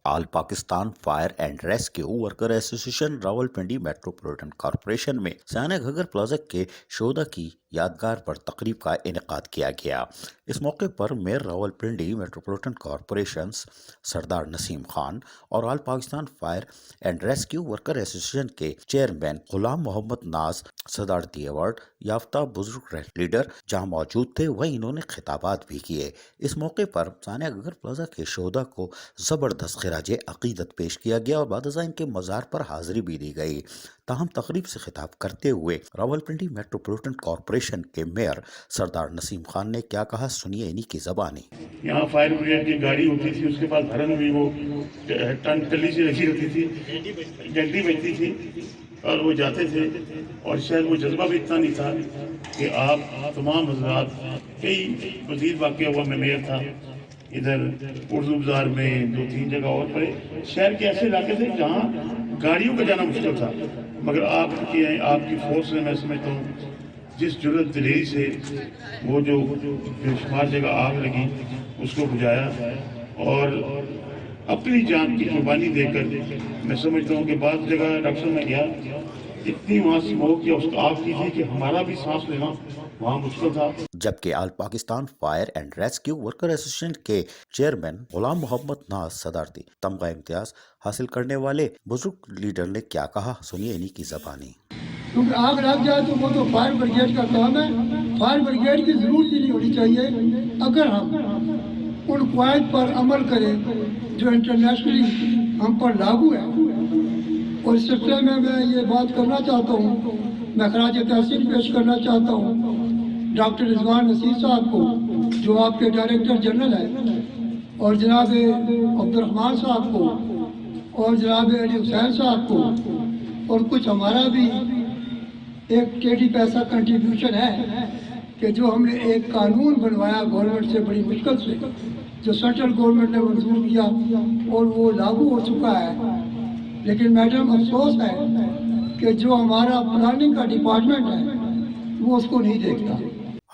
All Pakistan fire and rescue worker association Rawalpindi metropolitan corporation में साना घगर plaza के शोधा की यादगार पर तकरीब का इनेकाद किया गया। इस मौके पर मेयर रावलपिंडी मेट्रोपॉलिटन कॉरपोरेशन सरदार नसीम खान और all Pakistan fire and rescue worker association के चेयरमैन गुलाम मोहम्मद नाज सदारती अवार्ड याफ्ता बुजुर्ग लीडर जहां मौजूद थे, वहीं इन्होंने खिताबात भी किए। इस मौके पर साना घगर प्लाजा के शोधा को जबरदस्त खिराज अकीदत पेश किया गया और बाद इनके मज़ार पर हाजिरी भी दी गई। ताहम तकरीब से खिताब करते हुए रावलपिंडी मेट्रोपॉलिटन कॉरपोरेशन के मेयर सरदार नसीम खान ने क्या कहा, सुनिए इन्हीं की ज़बानी। यहाँ फायर ब्रिगेड की गाड़ी होती थी, उसके पास धरन भी वो टन टली से रखी होती थी, गड्डी बजती थी और वो जाते थे। और शायद वो जज्बा भी इतना नहीं था कि आप तमाम हजरात, कई मजीद वाक़या हुआ, मैं मेयर था इधर उर्दू बाजार में 2-3 जगह और पड़े। शहर के ऐसे इलाके थे जहाँ गाड़ियों का जाना मुश्किल था, मगर आपकी फोर्स ने, मैं समझता हूँ, जिस जुर्रत दिलेरी से वो जो बेशुमार जगह आग लगी उसको बुझाया और अपनी जान की कुर्बानी देकर, मैं समझता हूँ कि बाद जगह डॉक्टर में गया, इतनी वहाँ स्मोक या उस आग की थी कि हमारा भी सांस लेना वहाँ मुश्किल था। जबकि all Pakistan fire and rescue worker association के चेयरमैन गुलाम मोहम्मद नाज सदारती तमगा इम्तियाज हासिल करने वाले बुजुर्ग लीडर ने क्या कहा, सुनिए इन्हीं की ज़बानी। क्योंकि आग लग जाए तो वो तो फायर ब्रिगेड का काम है। फायर ब्रिगेड की जरूरत ही नहीं होनी चाहिए अगर हम उन क्वायद पर अमल करें जो इंटरनेशनली हम पर लागू है। और इस सिलसिले में मैं ये बात करना चाहता हूँ, मैं खराज तहसीन पेश करना चाहता हूँ डॉक्टर रिजवान नसीर साहब को, जो आपके डायरेक्टर जनरल है, और जनाब अब्दुर्रहमान साहब को, और जनाब अली हुसैन साहब को, और कुछ हमारा भी एक टेढ़ी पैसा कंट्रीब्यूशन है कि जो हमने एक कानून बनवाया गवर्नमेंट से बड़ी मुश्किल से, जो सेंट्रल गवर्नमेंट ने मंजूर किया और वो लागू हो चुका है। लेकिन मैडम अफसोस है कि जो हमारा प्लानिंग का डिपार्टमेंट है वो उसको नहीं देखता।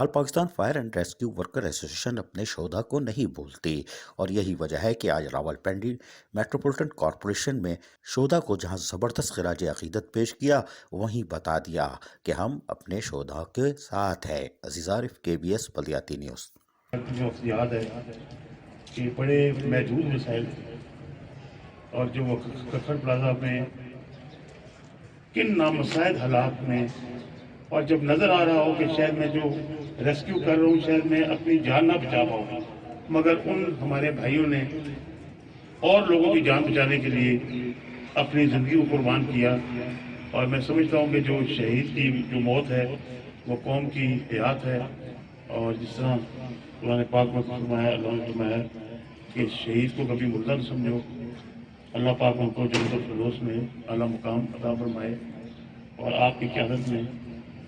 All Pakistan fire and rescue worker association अपने शोधा को नहीं भूलती और यही वजह है कि आज रावलपिंडी मेट्रोपॉलिटन कॉरपोरेशन में शोधा को जहां ज़बरदस्त खिराज अकीदत पेश किया, वहीं बता दिया कि हम अपने शोधा के साथ है। अजीज आरिफ, KBS बल्दियाती न्यूज़। याद है कि बड़े महदूद मिसाइल और जो कखर प्लाजा में किन नामसाइद हालात में, और जब नज़र आ रहा हो कि शायद मैं जो रेस्क्यू कर रहा हूँ शायद मैं अपनी जान ना बचा पाऊँ, मगर उन हमारे भाइयों ने और लोगों की जान बचाने के लिए अपनी ज़िंदगी को कुर्बान किया। और मैं समझता हूँ कि जो शहीद की जो मौत है वो कौम की हयात है। और जिस तरह कुरान पाक में फरमाया, अल्लाह ने फरमाया कि शहीद को कभी मुर्दा न समझो, अल्लाह पाक उनको जन्नतुल फिरदौस में आला मुकाम अता फरमाए। और आपकी क़यादत में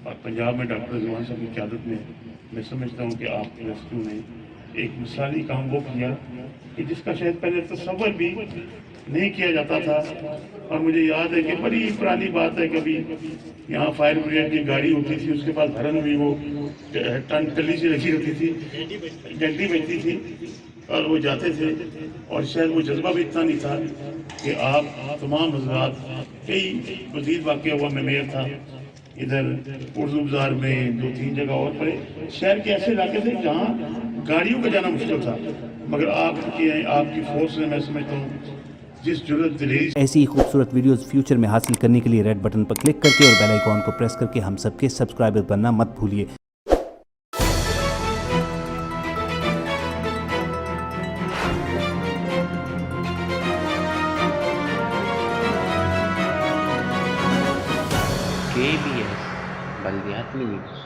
और पंजाब में डॉक्टर रिजवान साहब की क़यादत में मैं समझता हूँ कि आपके रेस्क्यू ने एक मिसाली काम वो किया कि जिसका शायद पहले तसव्वुर भी नहीं किया जाता था। और मुझे याद है कि बड़ी पुरानी बात है, कभी यहाँ फायर ब्रिगेड की गाड़ी होती थी, उसके पास धरन भी वो टन टली से रखी होती थी, गड्डी बजती थी और वो जाते थे। और शायद वो जज्बा भी इतना नहीं था कि आप तमाम हजरात, कई मजीद वाक़या हुआ, मैं मेयर था इधर उर्दू बाजार में 2-3 जगह और पड़े। शहर के ऐसे इलाके थे जहाँ गाड़ियों का जाना मुश्किल था, मगर आपकी फोर्स ने, मैं समझता हूँ, जिस जुर्रत दिलेरी। ऐसी ही खूबसूरत वीडियोस फ्यूचर में हासिल करने के लिए रेड बटन पर क्लिक करके और बेल आइकॉन को प्रेस करके हम सबके सब्सक्राइबर बनना मत भूलिए। KBS बल्दियाती न्यूज़।